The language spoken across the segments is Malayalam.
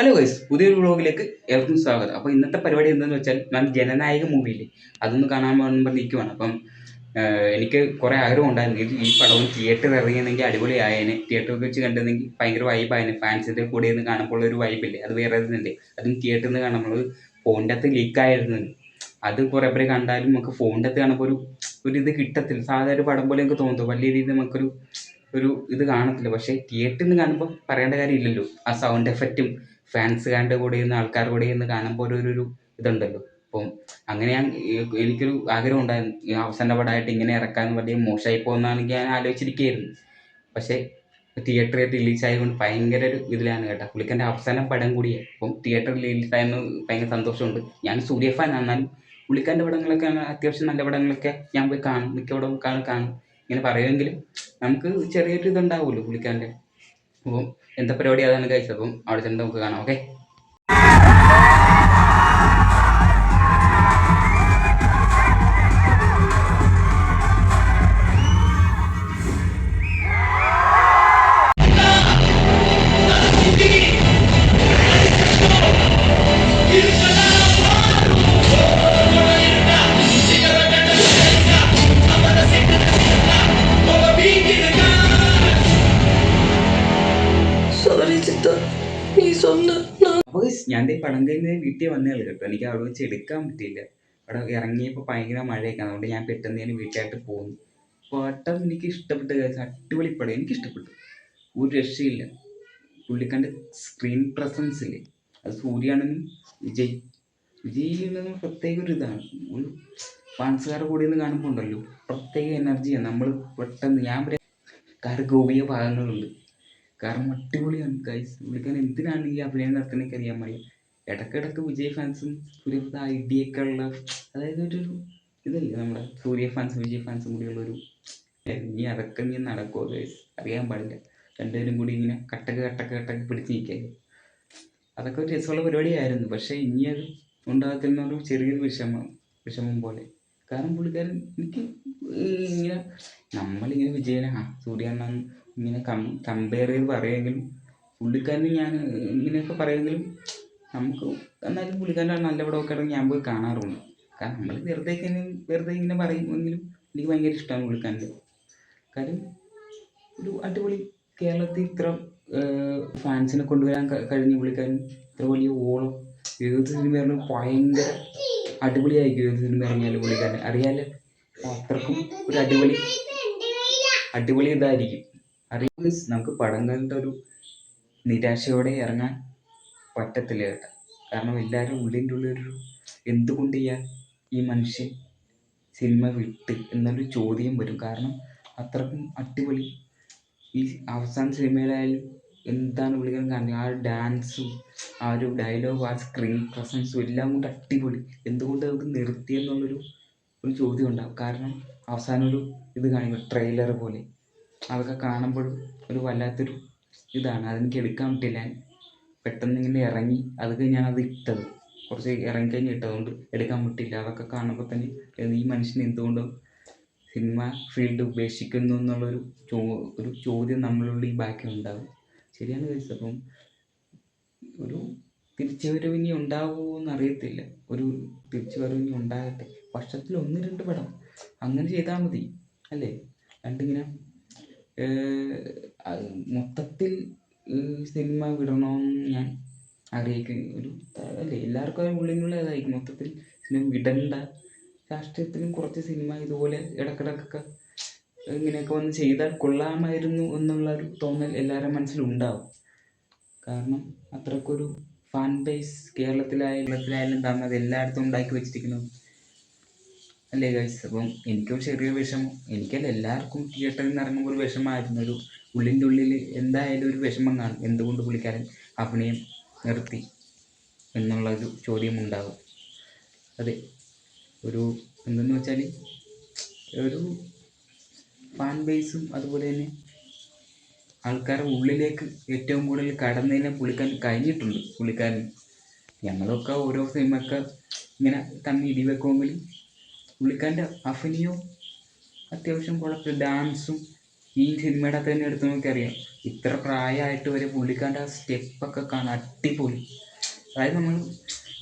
ഹലോ ഗൈസ്, പുതിയൊരു വ്ളോഗിലേക്ക് ഏവർക്കും സ്വാഗതം. അപ്പോൾ ഇന്നത്തെ പരിപാടി എന്താണെന്ന് വെച്ചാൽ ഞാൻ ജനനായക മൂവിയില്ലേ അതൊന്ന് കാണാൻ പറഞ്ഞ് നിൽക്കുവാണ്. എനിക്ക് കുറേ ആഗ്രഹം ഉണ്ടായിരുന്നു ഈ പടവും തിയേറ്ററിൽ ഇറങ്ങിയെങ്കിൽ അടിപൊളിയായേനെ. തിയേറ്ററിൽ വെച്ച് കണ്ടിരുന്നെങ്കിൽ ഭയങ്കര വൈബായേനെ. ഫാൻസിൻ്റെ കൂടെ നിന്ന് കാണുമ്പോൾ ഒരു വൈബില്ലേ, അത് വേറെ തന്നെ. അതും തിയേറ്ററിൽ നിന്ന് കാണുമ്പോൾ ഫോണിൻ്റെ അകത്ത് ലീക്കായിരുന്നു. അത് കുറേ പേര് കണ്ടാലും നമുക്ക് ഫോണിൻ്റെ അകത്ത് കാണുമ്പോൾ ഒരു ഇത് കിട്ടത്തില്ല. സാധാരണ ഒരു പടം പോലെ എനിക്ക് തോന്നുന്നു, വലിയ രീതിയിൽ നമുക്കൊരു ഒരു ഇത് കാണത്തില്ല. പക്ഷേ തിയേറ്ററിൽ നിന്ന് കാണുമ്പോൾ പറയേണ്ട കാര്യമില്ലല്ലോ. ആ സൗണ്ട് എഫക്റ്റും ഫാൻസുകാരുടെ കൂടെ നിന്ന് ആൾക്കാരുടെ കൂടെ നിന്ന് കാണുമ്പോൾ ഒരു ഇതുണ്ടല്ലോ. അപ്പം അങ്ങനെ എനിക്കൊരു ആഗ്രഹം ഉണ്ടായിരുന്നു, ഈ അവസാന പടമായിട്ട് ഇങ്ങനെ ഇറക്കാമെന്ന് വലിയ മോശമായി പോകുന്നതാണെങ്കിൽ ഞാൻ ആലോചിച്ചിരിക്കുകയായിരുന്നു. പക്ഷേ തിയേറ്ററിൽ റിലീസായതുകൊണ്ട് ഭയങ്കര ഒരു ഇതിലാണ് കേട്ടോ. പുള്ളിക്കാരൻ്റെ അവസാന പടം കൂടിയാണ്. അപ്പം തിയേറ്ററിൽ റിലീസായെന്ന് ഭയങ്കര സന്തോഷമുണ്ട്. ഞാൻ സൂര്യ ഫാൻ, എന്നാലും പുള്ളിക്കാരൻ്റെ പടങ്ങളൊക്കെ അത്യാവശ്യം നല്ല പടങ്ങളൊക്കെ ഞാൻ പോയി കാണും, മിക്ക പടവും കാണും. ഇങ്ങനെ പറയുമെങ്കിലും നമുക്ക് ചെറിയൊരു ഇതുണ്ടാവുമല്ലോ പുള്ളിക്കാരൻ്റെ. അപ്പം എന്താ പരിപാടി അതാണ് കഴിച്ചത്. അപ്പം അവിടെ ചെന്ന് നമുക്ക് കാണാം. ഓക്കെ. അപ്പോൾ ഞാൻ പടം കഴിഞ്ഞ് വീട്ടിൽ വന്നേ ഉള്ളൂ കേട്ടോ. എനിക്ക് അവിടെ വെച്ച് എടുക്കാൻ പറ്റിയില്ല. അവിടെ ഇറങ്ങിയപ്പോൾ ഭയങ്കര മഴയൊക്കെ, അതുകൊണ്ട് ഞാൻ പെട്ടെന്ന് വീട്ടിലായിട്ട് പോകുന്നു. പടം എനിക്ക് ഇഷ്ടപ്പെട്ട കാര്യം, അടിപൊളി പടം, എനിക്കിഷ്ടപ്പെട്ടു. ഒരു രക്ഷയില്ല. പുള്ളിക്കാരൻ്റെ സ്ക്രീൻ പ്രസൻസ് ഇല്ലേ, അത് സൂര്യയാണെന്നും വിജയ് പ്രത്യേക ഒരു ഇതാണ്. ഒരു ഫാൻസുകാരുടെ കൂടെ നിന്ന് കാണുമ്പോൾ ഉണ്ടല്ലോ, പ്രത്യേക എനർജിയാണ്. നമ്മൾ പെട്ടെന്ന് ഞാൻ കരകോപിയ ഭാഗങ്ങളുണ്ട്. കാരണം അടിപൊളിയാണ് ഗൈസ്. പുള്ളിക്കാരൻ എന്തിനാണ് ഈ അഭിനയം നടത്തുന്നതൊക്കെ അറിയാൻ വയ്യ. ഇടയ്ക്കിടയ്ക്ക് വിജയ് ഫാൻസും സൂര്യ ഐഡിയൊക്കെ ഉള്ള, അതായത് ഒരു ഇതല്ലേ നമ്മുടെ സൂര്യ ഫാൻസും വിജയ് ഫാൻസും കൂടിയുള്ളൊരു, ഇനി അതൊക്കെ നീ നടക്കുമോ ഗൈസ്, അറിയാൻ പാടില്ല. രണ്ടുപേരും കൂടി ഇങ്ങനെ കട്ടക്ക് പിടിച്ച് നിൽക്കല്ലേ. അതൊക്കെ ഒരു രസമുള്ള പരിപാടിയായിരുന്നു. പക്ഷേ ഇനി അത് ഉണ്ടാകത്തില്ലെന്നൊരു ചെറിയൊരു വിഷമം പോലെ. കാരണം പുള്ളിക്കാരൻ എനിക്ക് ഇങ്ങനെ നമ്മളിങ്ങനെ വിജയനെ സൂര്യണ്ണൻ ഇങ്ങനെ കമ്പയർ ചെയ്ത് പറയുമെങ്കിലും പുള്ളിക്കാരന് ഞാൻ ഇങ്ങനെയൊക്കെ പറയുമെങ്കിലും നമുക്ക് എന്നാലും പുള്ളിക്കാരൻ്റെ നല്ല പടമൊക്കെ ആണെങ്കിൽ ഞാൻ പോയി കാണാറുണ്ട്. കാരണം നമ്മൾ വെറുതെ ഇങ്ങനെ പറയുമെങ്കിലും എനിക്ക് ഭയങ്കര ഇഷ്ടമാണ് പുള്ളിക്കാരൻ്റെ കാര്യം. ഒരു അടിപൊളി കേരളത്തിൽ ഇത്ര ഫാൻസിനെ കൊണ്ടുവരാൻ കഴിഞ്ഞ പുള്ളിക്കാരൻ, ഇത്ര വലിയ ഓളം. ഏത് സിനിമയായിരുന്നു ഭയങ്കര അടിപൊളിയായിരിക്കും. ഏത് സിനിമ ഇറങ്ങിയാലും പുള്ളിക്കാരൻ അറിയാലോ, അത്രക്കും ഒരു അടിപൊളി ഇതായിരിക്കും. അറിയാം. നമുക്ക് പടം കണ്ട ഒരു നിരാശയോടെ ഇറങ്ങാൻ പറ്റത്തില്ല കേട്ടോ. കാരണം എല്ലാവരും ഉള്ളിൻ്റെ ഉള്ളൊരു എന്തുകൊണ്ട് ഈ മനുഷ്യൻ സിനിമ വിട്ട് എന്നൊരു ചോദ്യം വരും. കാരണം അത്രക്കും അടിപൊളി ഈ അവസാന സിനിമയിലായാലും എന്താണ് പുള്ളിക്കാരൻ കാണുന്നത്, ആ ഡാൻസും ആ ഒരു ഡയലോഗ്, ആ സ്ക്രീൻ പ്രസൻസും എല്ലാം കൊണ്ട് അടിപൊളി. എന്തുകൊണ്ട് അത് നിർത്തിയെന്നുള്ളൊരു ചോദ്യം ഉണ്ടാകും. കാരണം അവസാനം ഒരു ഇത് കാണിക്കും, ട്രെയിലർ പോലെ. അതൊക്കെ കാണുമ്പോഴും ഒരു വല്ലാത്തൊരു ഇതാണ്. അതെനിക്ക് എടുക്കാൻ പറ്റില്ല. ഞാൻ പെട്ടെന്ന് ഇങ്ങനെ ഇറങ്ങി, അതൊക്കെ ഞാനത് ഇട്ടത് കുറച്ച് ഇറങ്ങിക്കഴിഞ്ഞ് ഇട്ടതുകൊണ്ട് എടുക്കാൻ പറ്റില്ല. അതൊക്കെ കാണുമ്പോൾ തന്നെ ഈ മനുഷ്യൻ എന്തുകൊണ്ടോ സിനിമ ഫീൽഡ് ഉപേക്ഷിക്കുന്നു എന്നുള്ളൊരു ഒരു ചോദ്യം നമ്മളുള്ളിൽ ബാക്കി ഉണ്ടാകും. ശരിയാണ് കഴിച്ചത്. അപ്പം ഒരു തിരിച്ചുവരവ് ഇനി ഉണ്ടാവുമോ എന്നറിയത്തില്ല. ഒരു തിരിച്ചുവരവ് ഇനി ഉണ്ടാകട്ടെ. വർഷത്തിൽ 1-2 പടം അങ്ങനെ ചെയ്താൽ മതി അല്ലേ. രണ്ടിങ്ങനെ മൊത്തത്തിൽ സിനിമ വിടണമെന്ന് ഞാൻ ആഗ്രഹിക്കുന്നു. ഒരു അല്ലേ, എല്ലാവർക്കും ഉള്ളിലുള്ള ഇതായിരിക്കും മൊത്തത്തിൽ സിനിമ വിടണ്ട. രാഷ്ട്രീയത്തിലും കുറച്ച് സിനിമ ഇതുപോലെ ഇടക്കിടക്കൊക്കെ ഇങ്ങനെയൊക്കെ വന്ന് ചെയ്താൽ കൊള്ളാമായിരുന്നു എന്നുള്ളൊരു തോന്നൽ എല്ലാവരുടെ മനസ്സിലും ഉണ്ടാവും. കാരണം അത്രക്കൊരു ഫാൻ ബേസ് കേരളത്തിലായാലും തന്നത് എല്ലായിടത്തും ഉണ്ടാക്കി വെച്ചിരിക്കുന്നത് അല്ലേ ഗൈസ്. അപ്പം എനിക്കൊരു ചെറിയ വിഷമം, എനിക്കല്ല എല്ലാവർക്കും തിയേറ്ററിൽ നിന്ന് ഇറങ്ങുമ്പോൾ ഒരു വിഷമമായിരുന്നു. ഒരു ഉള്ളിൻ്റെ ഉള്ളിൽ എന്തായാലും ഒരു വിഷമം കാണും. എന്തുകൊണ്ട് പുള്ളിക്കാരൻ അഭിനയം നിർത്തി എന്നുള്ളൊരു ചോദ്യമുണ്ടാകും. അതെ, ഒരു എന്തെന്ന് വെച്ചാൽ ഒരു ഫാൻ ബേസും അതുപോലെ തന്നെ ആൾക്കാരുടെ ഉള്ളിലേക്ക് ഏറ്റവും കൂടുതൽ കടന്നതിനെ പുള്ളിക്കാരൻ കഴിഞ്ഞിട്ടുണ്ട്. ഞങ്ങളൊക്കെ ഓരോ സിനിമയൊക്കെ ഇങ്ങനെ തമ്മിൽ ഇടിവെക്കുമെങ്കിലും പുള്ളിക്കാരൻ്റെ അഭിനയവും അത്യാവശ്യം കുഴപ്പമില്ല, ഡാൻസും ഈ സിനിമയുടെ അകത്ത് തന്നെ എടുത്ത് നോക്കിയറിയാം, ഇത്ര പ്രായമായിട്ട് വരെ പുള്ളിക്കാരൻ്റെ ആ സ്റ്റെപ്പൊക്കെ കാണാൻ അടിപൊളി. അതായത് നമ്മൾ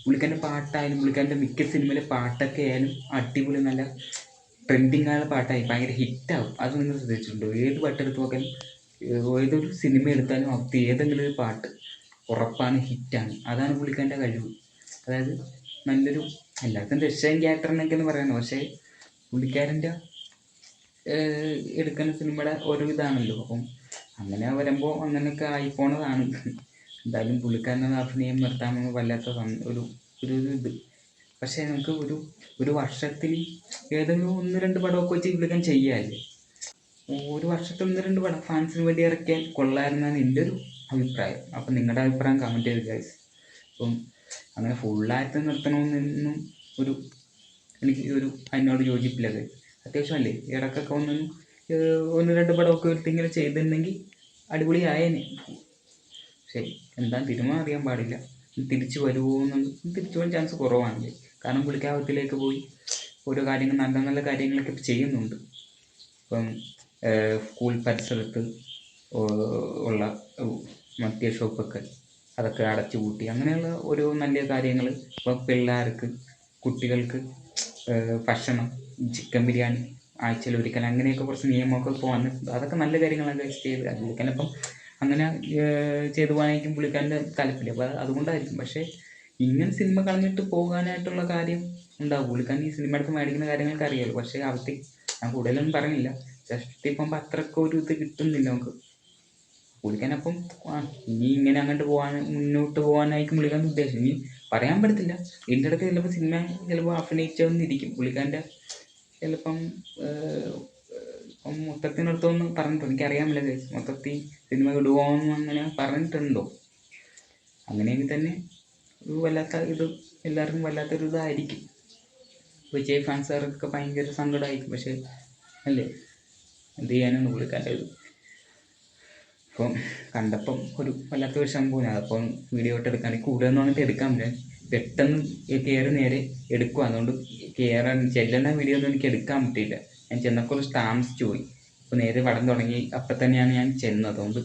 പുള്ളിക്കാരൻ്റെ പാട്ടായാലും പുള്ളിക്കാരൻ്റെ മിക്ക സിനിമയിലെ പാട്ടൊക്കെ ആയാലും അടിപൊളി, നല്ല ട്രെൻഡിങ് ആയ പാട്ടായി ഭയങ്കര ഹിറ്റാവും. അത് നിങ്ങൾ ശ്രദ്ധിച്ചിട്ടുണ്ടോ? ഏത് പാട്ടെടുത്ത് നോക്കാനും ഏതൊരു സിനിമ എടുത്താലും അവർക്ക് ഏതെങ്കിലും ഒരു പാട്ട് ഉറപ്പാണ് ഹിറ്റാണ്. അതാണ് പുള്ളിക്കാരൻ്റെ കഴിവ്. അതായത് നല്ലൊരു എല്ലാവർക്കും രക്ഷയും ക്യാരക്ടറിനൊക്കെ എന്ന് പറയുന്നത്, പക്ഷേ പുള്ളിക്കാരൻ്റെ എടുക്കുന്ന സിനിമയുടെ ഓരോ ഇതാണല്ലോ. അപ്പം അങ്ങനെ വരുമ്പോൾ അങ്ങനെയൊക്കെ ആയിപ്പോണതാണ്. എന്തായാലും പുള്ളിക്കാരൻ്റെ അഭിനയം നിർത്താമെന്ന് വല്ലാത്ത ഒരു ഒരു ഇത്. പക്ഷേ നമുക്ക് ഒരു വർഷത്തിൽ ഏതെങ്കിലും 1-2 പടമൊക്കെ വെച്ച് പുള്ളിക്കാൻ ചെയ്യാമല്ലേ. ഒരു വർഷത്തിൽ 1-2 പടം ഫാൻസിന് വേണ്ടി ഇറക്കിയാൽ കൊള്ളാമെന്നാണ് എൻ്റെ ഒരു അഭിപ്രായം. അപ്പം നിങ്ങളുടെ അഭിപ്രായം കമൻറ്റ് ചെയ്ത് ഗൈസ്. അപ്പം അങ്ങനെ ഫുള്ളായിട്ട് നിർത്തണമെന്നൊന്നും എനിക്ക് അതിനോട് യോജിപ്പില്ല ഗൈസ്. അത്യാവശ്യമല്ലേ ഇടയ്ക്കൊക്കെ 1-2 പടമൊക്കെ എടുത്ത് ഇങ്ങനെ ചെയ്തിട്ടുണ്ടെങ്കിൽ അടിപൊളിയായേനെ. ശരി, എന്താ തീരുമാനം അറിയാൻ പാടില്ല. തിരിച്ചു വരുമോ എന്നുള്ളത്, തിരിച്ചു പോകാൻ ചാൻസ് കുറവാണല്ലേ. കാരണം പുള്ളിക്കാവത്തിലേക്ക് പോയി ഓരോ കാര്യങ്ങൾ നല്ല നല്ല കാര്യങ്ങളൊക്കെ ചെയ്യുന്നുണ്ട്. ഇപ്പം സ്കൂൾ പരിസരത്ത് ഉള്ള മദ്യ ഷോപ്പൊക്കെ അതൊക്കെ അടച്ചു പൂട്ടി, അങ്ങനെയുള്ള ഓരോ നല്ല കാര്യങ്ങൾ. ഇപ്പം പിള്ളേർക്ക് കുട്ടികൾക്ക് ഭക്ഷണം, ചിക്കൻ ബിരിയാണി ആഴ്ചയിൽ ഒരിക്കൽ, അങ്ങനെയൊക്കെ കുറച്ച് നിയമമൊക്കെ ഇപ്പോൾ വന്നിട്ടുണ്ട്. അതൊക്കെ നല്ല കാര്യങ്ങളൊക്കെ ചെയ്ത് പുള്ളിക്കാരപ്പം അങ്ങനെ ചെയ്തു പോകാനായിരിക്കും പുള്ളിക്കാരൻ്റെ താല്പര്യം. അപ്പോൾ അതുകൊണ്ടായിരിക്കും. പക്ഷേ ഇങ്ങനെ സിനിമ കളഞ്ഞിട്ട് പോകാനായിട്ടുള്ള കാര്യം ഉണ്ടാവും. പുള്ളിക്കാരൻ ഈ സിനിമ എടുത്ത് മേടിക്കുന്ന കാര്യങ്ങൾക്ക് അറിയാമല്ലോ. പക്ഷേ അവർക്ക് ഞാൻ കൂടുതലൊന്നും പറയുന്നില്ല, ജസ്റ്റ് ഇപ്പം അത്രയ്ക്ക് ഒരു ഇത് കിട്ടുന്നില്ല നമുക്ക്. പുള്ളിക്കാരപ്പം ഇനി ഇങ്ങനെ അങ്ങോട്ട് മുന്നോട്ട് പോകാനായിരിക്കും പുള്ളിക്കാരൻ്റെ ഉദ്ദേശം. ഇനി പറയാൻ പറ്റത്തില്ല. ഇതിൻ്റെ ഇടയ്ക്ക് ചിലപ്പോൾ സിനിമ ചിലപ്പോൾ അഭിനയിച്ചൊന്നിരിക്കും പുള്ളിക്കാരൻ്റെ. ചിലപ്പം മൊത്തത്തിനടുത്തൊന്നും പറഞ്ഞിട്ടുണ്ടോ എനിക്കറിയാമില്ല ഗൈസ്. മൊത്തത്തിൽ സിനിമ വിടുവോന്ന് അങ്ങനെ പറഞ്ഞിട്ടുണ്ടോ? അങ്ങനെയെങ്കിൽ തന്നെ വല്ലാത്ത ഇത്, എല്ലാവർക്കും വല്ലാത്തൊരു ഇതായിരിക്കും. വിജയ് ഫാൻസുകാർക്കൊക്കെ ഭയങ്കര സങ്കടമായിരിക്കും. പക്ഷേ അല്ലേ, എന്ത് ചെയ്യാനാണ് പുള്ളിക്കാരൻ്റെ ഇത്. അപ്പം കണ്ടപ്പം ഒരു വല്ലാത്തൊരു സംഭവമാണ്. അപ്പം വീഡിയോ ആയിട്ട് എടുക്കുകയാണെങ്കിൽ കൂടുതലൊന്നും അങ്ങോട്ട് എടുക്കാൻ പറ്റില്ല. പെട്ടെന്ന് കയറി നേരെ എടുക്കുക. അതുകൊണ്ട് ചെല്ലുന്ന വീഡിയോ ഒന്നും എനിക്ക് എടുക്കാൻ പറ്റിയില്ല. ഞാൻ ചെന്നപ്പോൾ കുറച്ച് താമസിച്ചു പോയി. അപ്പോൾ നേരെ പടം തുടങ്ങി അപ്പം തന്നെയാണ് ഞാൻ ചെന്നത്. അതുകൊണ്ട്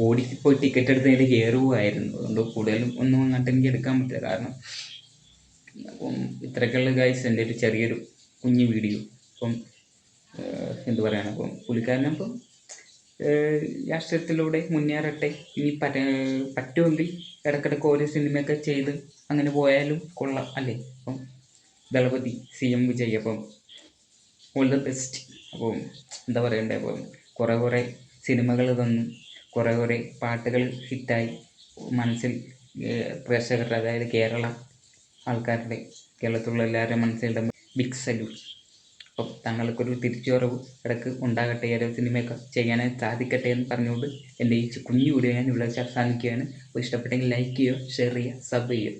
ഓടിപ്പോയി ടിക്കറ്റ് എടുത്ത് നേരെ കയറുകയായിരുന്നു. അതുകൊണ്ട് കൂടുതലും ഒന്നും അങ്ങോട്ട് എനിക്ക് എടുക്കാൻ പറ്റില്ല. കാരണം അപ്പം ഇത്രയൊക്കെയുള്ള ഗൈസ് എൻ്റെ ഒരു ചെറിയൊരു കുഞ്ഞു വീഡിയോ. അപ്പം എന്ത് പറയാനാണ്, അപ്പം പുള്ളിക്കാരനപ്പം രാഷ്ട്രീയത്തിലൂടെ മുന്നേറട്ടെ. ഇനി പറ്റുമെങ്കിൽ ഇടയ്ക്കിടയ്ക്ക് ഓരോ സിനിമയൊക്കെ ചെയ്ത് അങ്ങനെ പോയാലും കൊള്ളാം അല്ലേ. അപ്പം ദളപതി CM വിജയ്, അപ്പം ഓൾ ദ ബെസ്റ്റ്. അപ്പം എന്താ പറയണ്ടേ, അപ്പം കുറേ സിനിമകൾ തന്നു, കുറേ പാട്ടുകൾ ഹിറ്റായി മനസ്സിൽ പ്രേക്ഷകരുടെ, അതായത് കേരള ആൾക്കാരുടെ, കേരളത്തിലുള്ള എല്ലാവരുടെയും മനസ്സിലിടും. Big salute. അപ്പം താങ്കൾക്കൊരു തിരിച്ചുവരവ് ഇടയ്ക്ക് ഉണ്ടാകട്ടെ, ഓരോ സിനിമയൊക്കെ ചെയ്യാനായി സാധിക്കട്ടെ എന്ന് പറഞ്ഞുകൊണ്ട് എൻ്റെ ഈ കുഞ്ഞു വീഡിയോ ഞാൻ ഇവിടെ അവസാനിക്കുകയാണ്. അപ്പോൾ ഇഷ്ടപ്പെട്ടെങ്കിൽ ലൈക്ക് ചെയ്യുക, ഷെയർ ചെയ്യുക, സബ് ചെയ്യുക.